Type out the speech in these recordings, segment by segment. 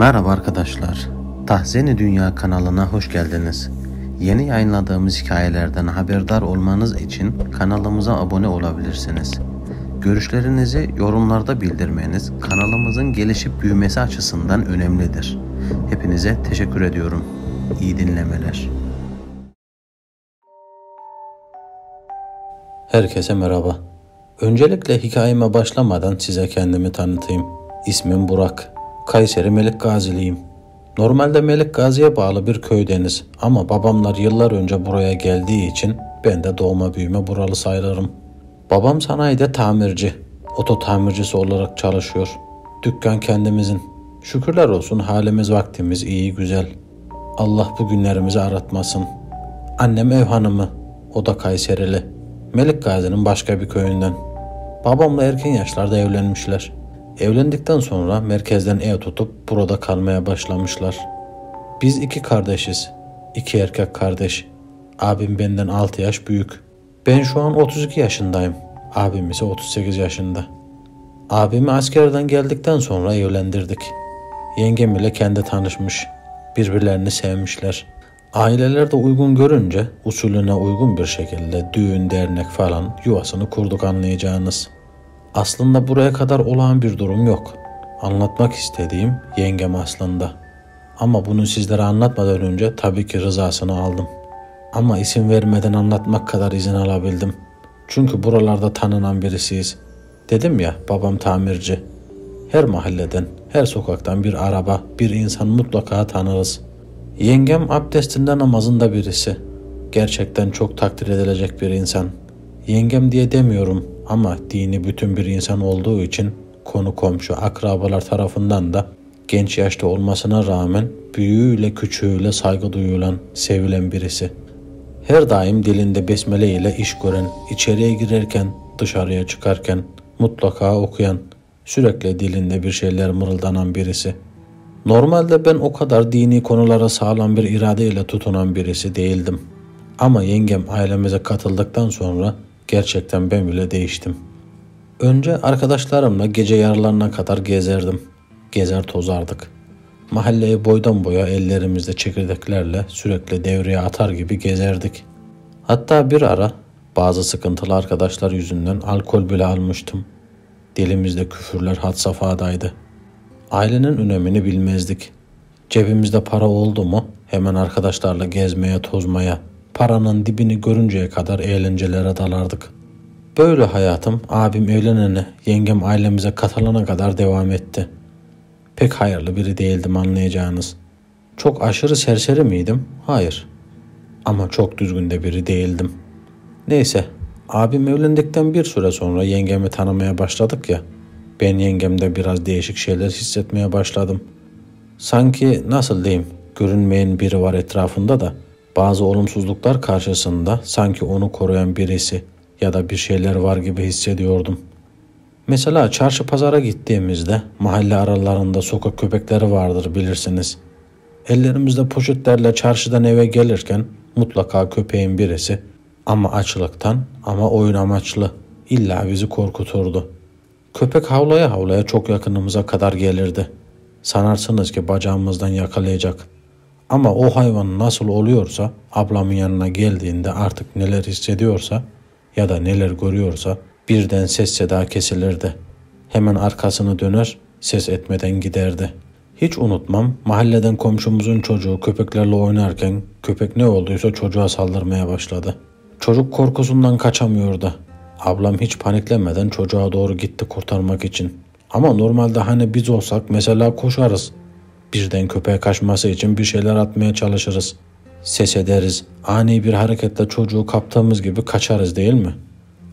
Merhaba arkadaşlar, Tahzeni Dünya kanalına hoş geldiniz. Yeni yayınladığımız hikayelerden haberdar olmanız için kanalımıza abone olabilirsiniz. Görüşlerinizi yorumlarda bildirmeniz kanalımızın gelişip büyümesi açısından önemlidir. Hepinize teşekkür ediyorum. İyi dinlemeler. Herkese merhaba. Öncelikle hikayeme başlamadan size kendimi tanıtayım. İsmim Burak. Kayseri Melikgaziliyim. Normalde Melikgazi'ye bağlı bir köydeniz ama babamlar yıllar önce buraya geldiği için ben de doğma büyüme buralı sayılırım. Babam sanayide tamirci, oto tamircisi olarak çalışıyor. Dükkan kendimizin. Şükürler olsun halimiz vaktimiz iyi güzel. Allah bu günlerimizi aratmasın. Annem ev hanımı, o da Kayserili. Melikgazi'nin başka bir köyünden. Babamla erken yaşlarda evlenmişler. Evlendikten sonra merkezden ev tutup burada kalmaya başlamışlar. Biz 2 kardeşiz. 2 erkek kardeş. Abim benden 6 yaş büyük. Ben şu an 32 yaşındayım. Abim ise 38 yaşında. Abimi askerden geldikten sonra evlendirdik. Yengem ile kendi tanışmış. Birbirlerini sevmişler. Aileler de uygun görünce usulüne uygun bir şekilde düğün, dernek falan yuvasını kurduk anlayacağınız. Aslında buraya kadar olağan bir durum yok. Anlatmak istediğim yengem aslında. Ama bunu sizlere anlatmadan önce tabii ki rızasını aldım. Ama isim vermeden anlatmak kadar izin alabildim. Çünkü buralarda tanınan birisiyiz. Dedim ya, babam tamirci. Her mahalleden, her sokaktan bir araba, bir insan mutlaka tanırız. Yengem abdestinde namazında birisi. Gerçekten çok takdir edilecek bir insan. Yengem diye demiyorum ama dini bütün bir insan olduğu için konu komşu akrabalar tarafından da genç yaşta olmasına rağmen büyüğüyle küçüğüyle saygı duyulan, sevilen birisi. Her daim dilinde besmele ile iş gören, içeriye girerken, dışarıya çıkarken mutlaka okuyan, sürekli dilinde bir şeyler mırıldanan birisi. Normalde ben o kadar dini konulara sağlam bir iradeyle tutunan birisi değildim. Ama yengem ailemize katıldıktan sonra gerçekten ben bile değiştim. Önce arkadaşlarımla gece yarılarına kadar gezerdim. Gezer tozardık. Mahalleyi boydan boya ellerimizde çekirdeklerle sürekli devreye atar gibi gezerdik. Hatta bir ara bazı sıkıntılı arkadaşlar yüzünden alkol bile almıştım. Dilimizde küfürler had safhadaydı. Ailenin önemini bilmezdik. Cebimizde para oldu mu hemen arkadaşlarla gezmeye tozmaya, paranın dibini görünceye kadar eğlencelere dalardık. Böyle hayatım abim evlenene, yengem ailemize katılana kadar devam etti. Pek hayırlı biri değildim anlayacağınız. Çok aşırı serseri miydim? Hayır. Ama çok düzgün de biri değildim. Neyse, abim evlendikten bir süre sonra yengemi tanımaya başladık ya, ben yengemde biraz değişik şeyler hissetmeye başladım. Sanki nasıl diyeyim, görünmeyen biri var etrafında da bazı olumsuzluklar karşısında sanki onu koruyan birisi ya da bir şeyler var gibi hissediyordum. Mesela çarşı pazara gittiğimizde mahalle aralarında sokak köpekleri vardır bilirsiniz. Ellerimizde poşetlerle çarşıdan eve gelirken mutlaka köpeğin birisi ama açlıktan ama oyun amaçlı illa bizi korkuturdu. Köpek havlaya havlaya çok yakınımıza kadar gelirdi. Sanarsınız ki bacağımızdan yakalayacak. Ama o hayvan nasıl oluyorsa ablamın yanına geldiğinde artık neler hissediyorsa ya da neler görüyorsa birden ses seda kesilirdi. Hemen arkasını döner, ses etmeden giderdi. Hiç unutmam, mahalleden komşumuzun çocuğu köpeklerle oynarken köpek ne olduysa çocuğa saldırmaya başladı. Çocuk korkusundan kaçamıyordu. Ablam hiç paniklemeden çocuğa doğru gitti kurtarmak için. Ama normalde hani biz olsak mesela koşarız. Birden köpeğe kaçması için bir şeyler atmaya çalışırız. Ses ederiz. Ani bir hareketle çocuğu kaptığımız gibi kaçarız değil mi?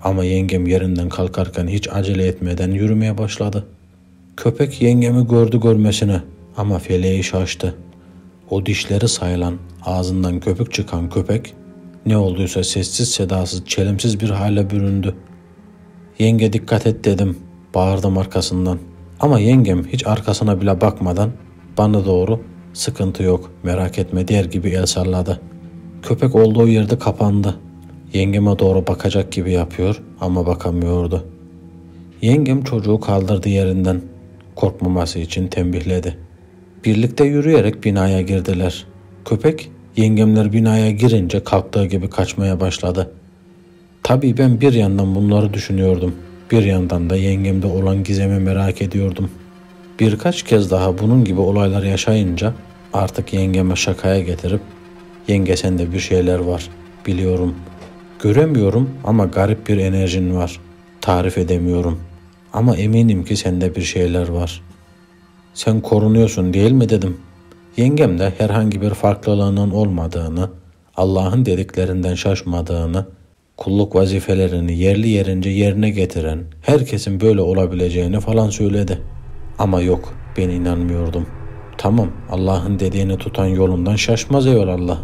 Ama yengem yerinden kalkarken hiç acele etmeden yürümeye başladı. Köpek yengemi gördü görmesine ama feleği şaştı. O dişleri sayılan, ağzından köpük çıkan köpek ne olduysa sessiz sedasız çelimsiz bir hale büründü. Yenge dikkat et dedim. Bağırdım arkasından. Ama yengem hiç arkasına bile bakmadan bana doğru sıkıntı yok merak etme der gibi el salladı. Köpek olduğu yerde kapandı. Yengeme doğru bakacak gibi yapıyor ama bakamıyordu. Yengem çocuğu kaldırdı yerinden. Korkmaması için tembihledi. Birlikte yürüyerek binaya girdiler. Köpek yengemler binaya girince kalktığı gibi kaçmaya başladı. Tabii ben bir yandan bunları düşünüyordum. Bir yandan da yengemde olan gizemi merak ediyordum. Birkaç kez daha bunun gibi olaylar yaşayınca artık yengeme şakaya getirip "Yenge, sende bir şeyler var. Biliyorum. Göremiyorum ama garip bir enerjin var. Tarif edemiyorum. Ama eminim ki sende bir şeyler var. Sen korunuyorsun değil mi?" dedim. Yengem de herhangi bir farklılığının olmadığını, Allah'ın dediklerinden şaşmadığını, kulluk vazifelerini yerli yerince yerine getiren herkesin böyle olabileceğini falan söyledi. Ama yok, ben inanmıyordum. Tamam, Allah'ın dediğini tutan yolundan şaşmaz eyvallah.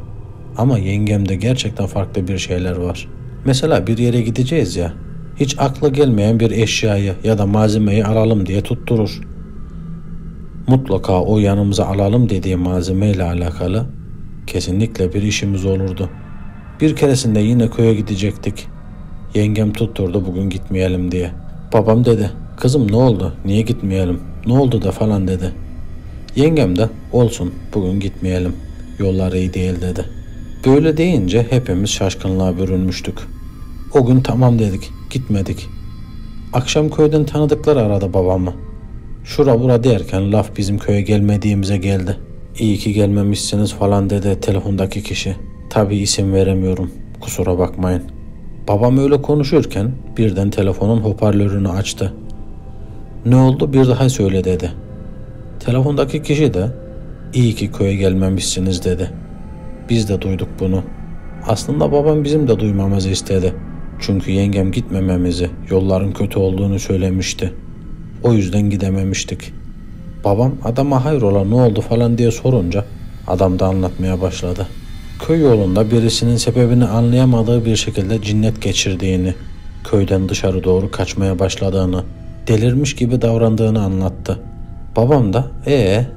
Ama yengemde gerçekten farklı bir şeyler var. Mesela bir yere gideceğiz ya, hiç akla gelmeyen bir eşyayı ya da malzemeyi alalım diye tutturur. Mutlaka o yanımıza alalım dediği malzemeyle alakalı kesinlikle bir işimiz olurdu. Bir keresinde yine köye gidecektik. Yengem tutturdu bugün gitmeyelim diye. Babam dedi, "Kızım ne oldu? Niye gitmeyelim? Ne oldu da?" falan dedi. Yengem de "Olsun, bugün gitmeyelim. Yollar iyi değil." dedi. Böyle deyince hepimiz şaşkınlığa bürünmüştük. O gün tamam dedik, gitmedik. Akşam köyden tanıdıklar aradı babamı. Şura bura derken laf bizim köye gelmediğimize geldi. "İyi ki gelmemişsiniz" falan dedi telefondaki kişi. Tabii isim veremiyorum, kusura bakmayın. Babam öyle konuşurken birden telefonun hoparlörünü açtı. "Ne oldu, bir daha söyle" dedi. Telefondaki kişi de "İyi ki köye gelmemişsiniz" dedi. Biz de duyduk bunu. Aslında babam bizim de duymamızı istedi. Çünkü yengem gitmememizi, yolların kötü olduğunu söylemişti. O yüzden gidememiştik. Babam adama "Hayrola, ne oldu?" falan diye sorunca adam da anlatmaya başladı. Köy yolunda birisinin sebebini anlayamadığı bir şekilde cinnet geçirdiğini, köyden dışarı doğru kaçmaya başladığını, delirmiş gibi davrandığını anlattı. Babam da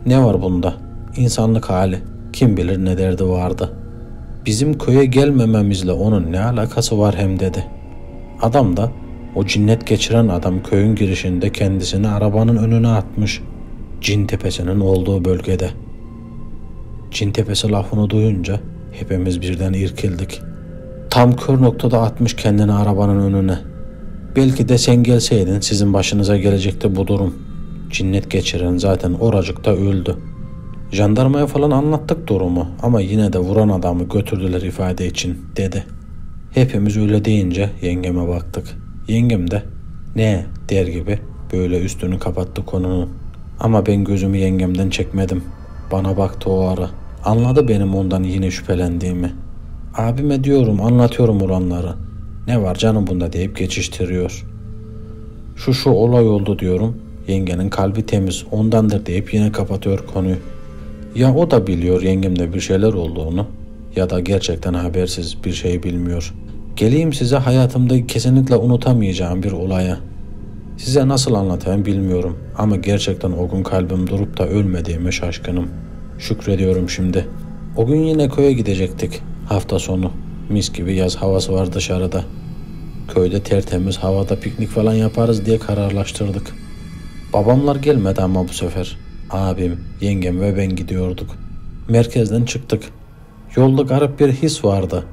ne var bunda? İnsanlık hali. Kim bilir ne derdi vardı. Bizim köye gelmememizle onun ne alakası var hem dedi. Adam da o cinnet geçiren adam köyün girişinde kendisini arabanın önüne atmış. Cintepesi'nin olduğu bölgede. Cintepesi lafını duyunca hepimiz birden irkildik. Tam kör noktada atmış kendini arabanın önüne. Belki de sen gelseydin sizin başınıza gelecekti bu durum. Cinnet geçiren zaten oracıkta öldü. Jandarmaya falan anlattık durumu ama yine de vuran adamı götürdüler ifade için dedi. Hepimiz öyle deyince yengeme baktık. Yengem de "Ne?" der gibi böyle üstünü kapattı konunun. Ama ben gözümü yengemden çekmedim. Bana baktı o ara. Anladı benim ondan yine şüphelendiğimi. Abime diyorum, anlatıyorum olanları. "Ne var canım bunda?" deyip geçiştiriyor. Şu olay oldu diyorum. Yengenin kalbi temiz, ondandır deyip yine kapatıyor konuyu. Ya o da biliyor yengemde bir şeyler olduğunu ya da gerçekten habersiz, bir şey bilmiyor. Geleyim size hayatımda kesinlikle unutamayacağım bir olaya. Size nasıl anlatayım bilmiyorum ama gerçekten o gün kalbim durup da ölmediğime şaşkınım. Şükrediyorum şimdi. O gün yine köye gidecektik. Hafta sonu. Mis gibi yaz havası var dışarıda. Köyde tertemiz havada piknik falan yaparız diye kararlaştırdık. Babamlar gelmedi ama bu sefer. Abim, yengem ve ben gidiyorduk. Merkezden çıktık. Yolda garip bir his vardı.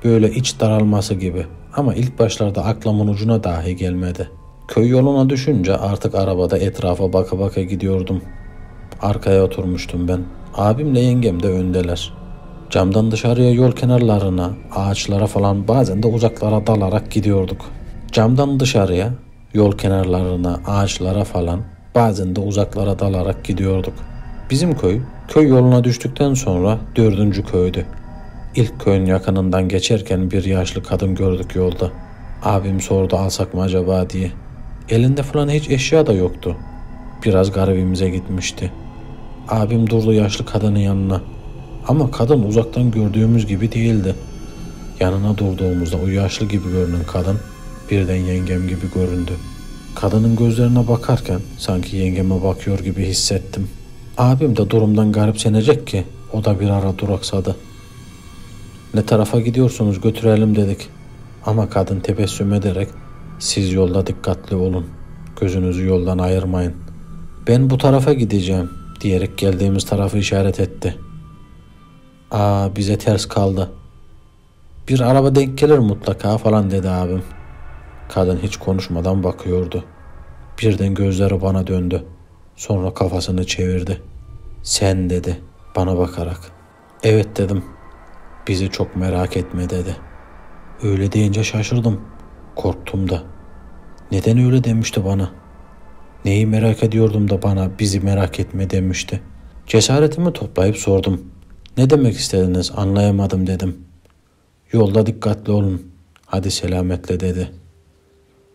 Böyle iç daralması gibi. Ama ilk başlarda aklımın ucuna dahi gelmedi. Köy yoluna düşünce artık arabada etrafa baka baka gidiyordum. Arkaya oturmuştum ben. Abimle yengem de öndeler. Camdan dışarıya yol kenarlarına, ağaçlara falan bazen de uzaklara dalarak gidiyorduk. Camdan dışarıya, yol kenarlarına, ağaçlara falan bazen de uzaklara dalarak gidiyorduk. Bizim köy yoluna düştükten sonra 4. köydü. İlk köyün yakınından geçerken bir yaşlı kadın gördük yolda. Abim sordu alsak mı acaba diye. Elinde falan hiç eşya da yoktu. Biraz garibimize gitmişti. Abim durdu yaşlı kadının yanına. Ama kadın uzaktan gördüğümüz gibi değildi. Yanına durduğumuzda o yaşlı gibi görünen kadın birden yengem gibi göründü. Kadının gözlerine bakarken sanki yengeme bakıyor gibi hissettim. Abim de durumdan garipsenecek ki o da bir ara duraksadı. "Ne tarafa gidiyorsunuz, götürelim" dedik. Ama kadın tebessüm ederek "Siz yolda dikkatli olun. Gözünüzü yoldan ayırmayın. Ben bu tarafa gideceğim" diyerek geldiğimiz tarafı işaret etti. Bize ters kaldı. Bir araba denk gelir mutlaka falan dedi abim. Kadın hiç konuşmadan bakıyordu. Birden gözleri bana döndü. Sonra kafasını çevirdi. Sen dedi bana bakarak. Evet dedim. Bizi çok merak etme dedi. Öyle deyince şaşırdım. Korktum da. Neden öyle demişti bana? Neyi merak ediyordum da bana bizi merak etme demişti. Cesaretimi toplayıp sordum. Ne demek istediniz anlayamadım dedim. Yolda dikkatli olun. Hadi selametle dedi.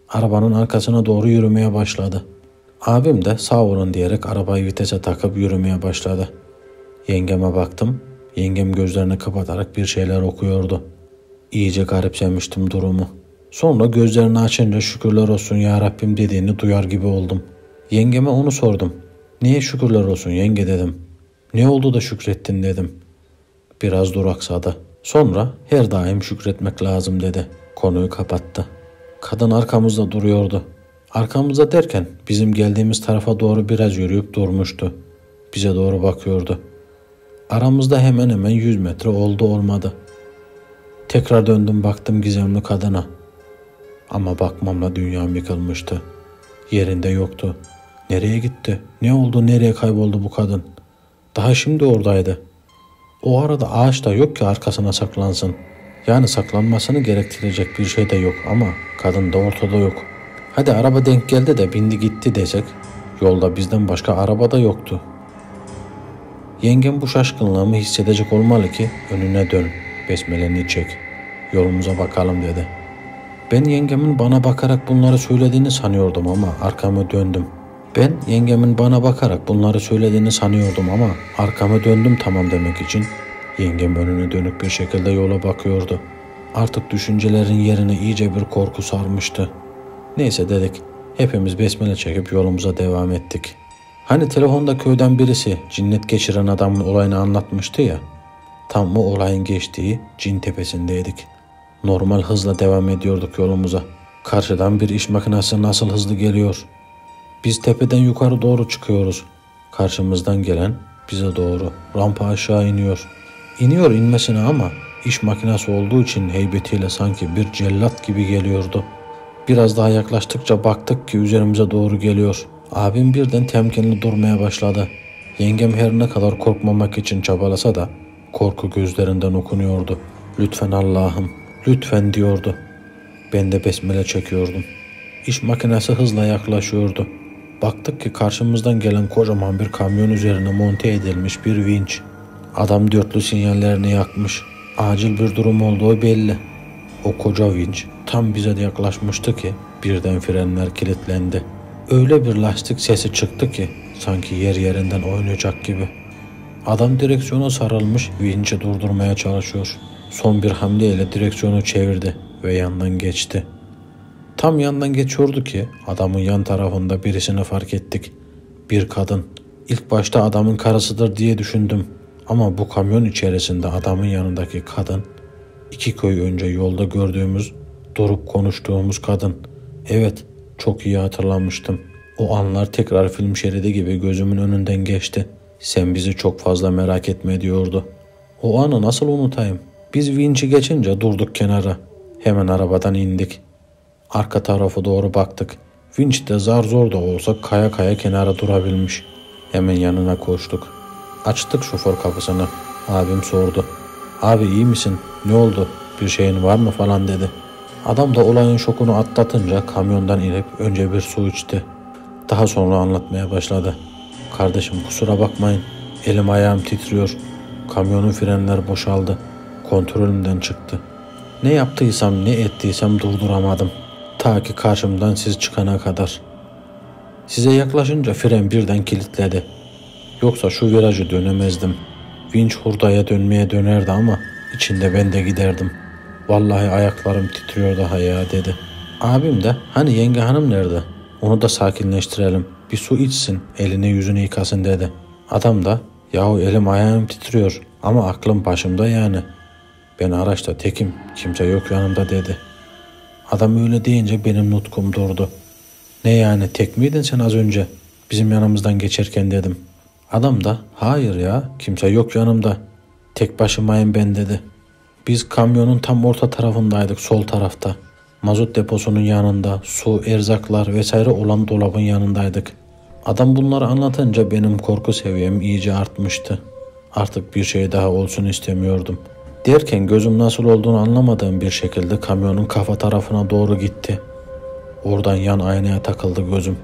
Arabanın arkasına doğru yürümeye başladı. Abim de sağ olun diyerek arabayı vitese takıp yürümeye başladı. Yengeme baktım. Yengem gözlerini kapatarak bir şeyler okuyordu. İyice garipsemiştim durumu. Sonra gözlerini açınca şükürler olsun ya Rabbim dediğini duyar gibi oldum. Yengeme onu sordum. Niye şükürler olsun yenge dedim. Ne oldu da şükrettin dedim. Biraz duraksadı. Sonra her daim şükretmek lazım dedi. Konuyu kapattı. Kadın arkamızda duruyordu. Arkamızda derken bizim geldiğimiz tarafa doğru biraz yürüyüp durmuştu. Bize doğru bakıyordu. Aramızda hemen hemen 100 metre oldu olmadı. Tekrar döndüm baktım gizemli kadına. Ama bakmamla dünyam yıkılmıştı. Yerinde yoktu. Nereye gitti? Ne oldu? Nereye kayboldu bu kadın? Daha şimdi oradaydı. O arada ağaç da yok ki arkasına saklansın. Yani saklanmasını gerektirecek bir şey de yok ama kadın da ortada yok. Hadi araba denk geldi de bindi gitti desek, yolda bizden başka araba da yoktu. Yengem bu şaşkınlığımı hissedecek olmalı ki önüne dön, besmeleni çek, yolumuza bakalım dedi. Ben yengemin bana bakarak bunları söylediğini sanıyordum ama arkamı döndüm. Tamam demek için. Yengem önüne dönük bir şekilde yola bakıyordu. Artık düşüncelerin yerine iyice bir korku sarmıştı. Neyse dedik. Hepimiz besmele çekip yolumuza devam ettik. Hani telefonda köyden birisi cinnet geçiren adamın olayını anlatmıştı ya. Tam o olayın geçtiği Cin Tepesi'ndeydik. Normal hızla devam ediyorduk yolumuza. Karşıdan bir iş makinesi nasıl hızlı geliyor. Biz tepeden yukarı doğru çıkıyoruz. Karşımızdan gelen bize doğru rampa aşağı iniyor. İniyor inmesine ama iş makinesi olduğu için heybetiyle sanki bir cellat gibi geliyordu. Biraz daha yaklaştıkça baktık ki üzerimize doğru geliyor. Abim birden temkinli durmaya başladı. Yengem her ne kadar korkmamak için çabalasa da korku gözlerinden okunuyordu. Lütfen Allah'ım, lütfen diyordu. Ben de besmele çekiyordum. İş makinesi hızla yaklaşıyordu. Baktık ki karşımızdan gelen kocaman bir kamyon üzerine monte edilmiş bir vinç. Adam dörtlü sinyallerini yakmış. Acil bir durum olduğu belli. O koca vinç tam bize de yaklaşmıştı ki birden frenler kilitlendi. Öyle bir lastik sesi çıktı ki sanki yer yerinden oynayacak gibi. Adam direksiyona sarılmış vinci durdurmaya çalışıyor. Son bir hamleyle direksiyonu çevirdi ve yandan geçti. Tam yandan geçiyordu ki adamın yan tarafında birisini fark ettik. Bir kadın. İlk başta adamın karısıdır diye düşündüm. Ama bu kamyon içerisinde adamın yanındaki kadın, 2 köy önce yolda gördüğümüz, durup konuştuğumuz kadın. Evet, çok iyi hatırlamıştım. O anlar tekrar film şeridi gibi gözümün önünden geçti. Sen bizi çok fazla merak etme diyordu. O anı nasıl unutayım? Biz vinci geçince durduk kenara. Hemen arabadan indik. Arka tarafa doğru baktık. Vinç de zar zor da olsa kaya kaya kenara durabilmiş. Hemen yanına koştuk. Açtık şoför kapısını. Abim sordu. Abi iyi misin? Ne oldu? Bir şeyin var mı falan dedi. Adam da olayın şokunu atlatınca kamyondan inip önce bir su içti. Daha sonra anlatmaya başladı. Kardeşim kusura bakmayın. Elim ayağım titriyor. Kamyonun frenler boşaldı. Kontrolümden çıktı. Ne yaptıysam ne ettiysem durduramadım. Ta ki karşımdan siz çıkana kadar. Size yaklaşınca fren birden kilitledi. Yoksa şu virajı dönemezdim. Vinç hurdaya dönmeye dönerdi ama içinde ben de giderdim. Vallahi ayaklarım titriyor daha ya dedi. Abim de hani yenge hanım nerede? Onu da sakinleştirelim. Bir su içsin, elini yüzünü yıkasın dedi. Adam da yahu elim ayağım titriyor ama aklım başımda yani. Ben araçta tekim, kimse yok yanımda dedi. Adam öyle deyince benim nutkum durdu. Ne yani tek miydin sen az önce? Bizim yanımızdan geçerken dedim. Adam da hayır ya kimse yok yanımda. Tek başımayım ben dedi. Biz kamyonun tam orta tarafındaydık, sol tarafta. Mazot deposunun yanında, su, erzaklar vesaire olan dolabın yanındaydık. Adam bunları anlatınca benim korku seviyem iyice artmıştı. Artık bir şey daha olsun istemiyordum. Derken gözüm nasıl olduğunu anlamadığım bir şekilde kamyonun kafa tarafına doğru gitti. Oradan yan aynaya takıldı gözüm.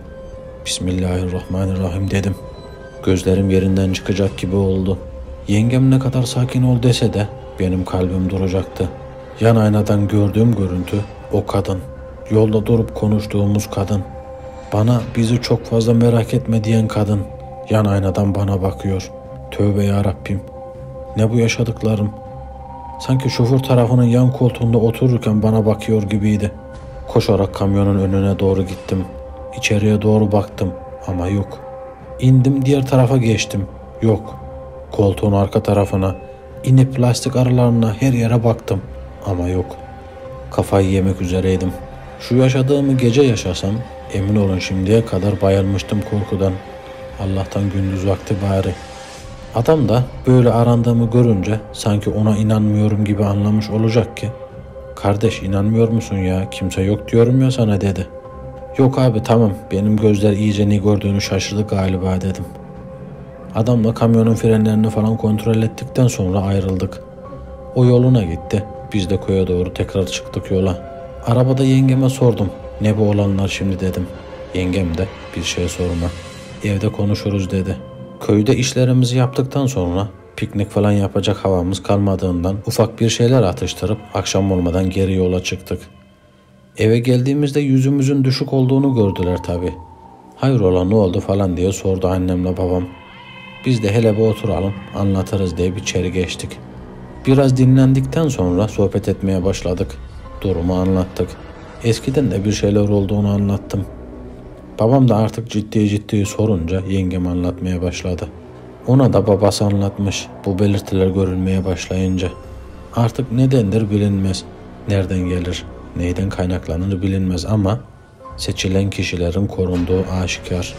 Bismillahirrahmanirrahim dedim. Gözlerim yerinden çıkacak gibi oldu. Yengem ne kadar sakin ol dese de benim kalbim duracaktı. Yan aynadan gördüğüm görüntü o kadın. Yolda durup konuştuğumuz kadın. Bana bizi çok fazla merak etme diyen kadın. Yan aynadan bana bakıyor. Tövbe ya Rabbim. Ne bu yaşadıklarım? Sanki şoför tarafının yan koltuğunda otururken bana bakıyor gibiydi. Koşarak kamyonun önüne doğru gittim. İçeriye doğru baktım ama yok. İndim diğer tarafa geçtim. Yok. Koltuğun arka tarafına, inip lastik aralarına her yere baktım ama yok. Kafayı yemek üzereydim. Şu yaşadığımı gece yaşasam emin olun şimdiye kadar bayılmıştım korkudan. Allah'tan gündüz vakti bari. Adam da böyle arandığımı görünce sanki ona inanmıyorum gibi anlamış olacak ki "Kardeş inanmıyor musun ya? Kimse yok diyorum ya sana" dedi. "Yok abi tamam benim gözler iyice ne gördüğünü şaşırdı galiba" dedim. Adamla kamyonun frenlerini falan kontrol ettikten sonra ayrıldık. O yoluna gitti. Biz de köye doğru tekrar çıktık yola. Arabada yengeme sordum. "Ne bu olanlar şimdi" dedim. Yengem de "Bir şey sorma. Evde konuşuruz" dedi. Köyde işlerimizi yaptıktan sonra piknik falan yapacak havamız kalmadığından ufak bir şeyler atıştırıp akşam olmadan geri yola çıktık. Eve geldiğimizde yüzümüzün düşük olduğunu gördüler tabii. "Hayrola ne oldu" falan diye sordu annemle babam. Biz de "Hele bir oturalım anlatırız" diye içeri geçtik. Biraz dinlendikten sonra sohbet etmeye başladık. Durumu anlattık. Eskiden de bir şeyler olduğunu anlattım. Babam da artık ciddi sorunca yengem anlatmaya başladı. Ona da babası anlatmış bu belirtiler görülmeye başlayınca. Artık nedendir bilinmez. Nereden gelir, neyden kaynaklanır bilinmez ama seçilen kişilerin korunduğu aşikar.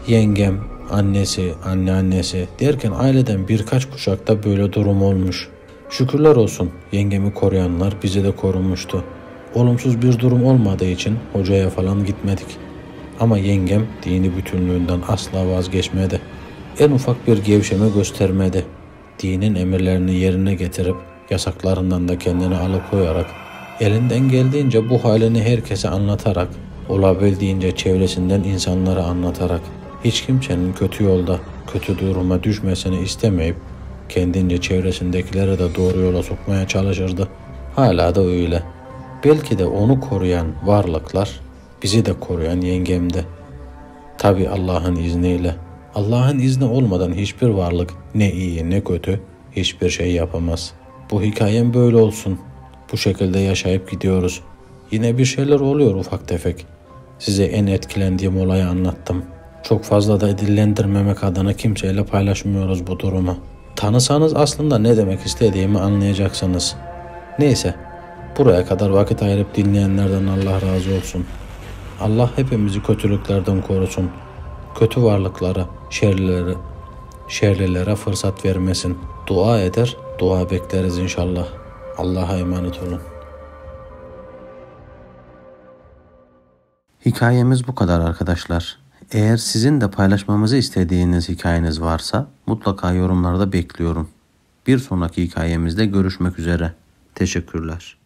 Yengem, annesi, anneannesi derken aileden birkaç kuşakta böyle durum olmuş. Şükürler olsun yengemi koruyanlar bizi de korumuştu. Olumsuz bir durum olmadığı için hocaya falan gitmedik. Ama yengem dini bütünlüğünden asla vazgeçmedi. En ufak bir gevşeme göstermedi. Dinin emirlerini yerine getirip yasaklarından da kendini alıkoyarak, elinden geldiğince bu halini herkese anlatarak, olabildiğince çevresinden insanlara anlatarak, hiç kimsenin kötü yolda, kötü duruma düşmesini istemeyip, kendince çevresindekileri de doğru yola sokmaya çalışırdı. Hala da öyle. Belki de onu koruyan varlıklar, bizi de koruyan yengemdi. Tabi Allah'ın izniyle. Allah'ın izni olmadan hiçbir varlık ne iyi ne kötü hiçbir şey yapamaz. Bu hikayem böyle olsun. Bu şekilde yaşayıp gidiyoruz. Yine bir şeyler oluyor ufak tefek. Size en etkilendiğim olayı anlattım. Çok fazla da dillendirmemek adına kimseyle paylaşmıyoruz bu durumu. Tanısanız aslında ne demek istediğimi anlayacaksınız. Neyse, buraya kadar vakit ayırıp dinleyenlerden Allah razı olsun. Allah hepimizi kötülüklerden korusun. Kötü varlıklara, şerlilere fırsat vermesin. Dua eder, dua bekleriz inşallah. Allah'a emanet olun. Hikayemiz bu kadar arkadaşlar. Eğer sizin de paylaşmamızı istediğiniz hikayeniz varsa mutlaka yorumlarda bekliyorum. Bir sonraki hikayemizde görüşmek üzere. Teşekkürler.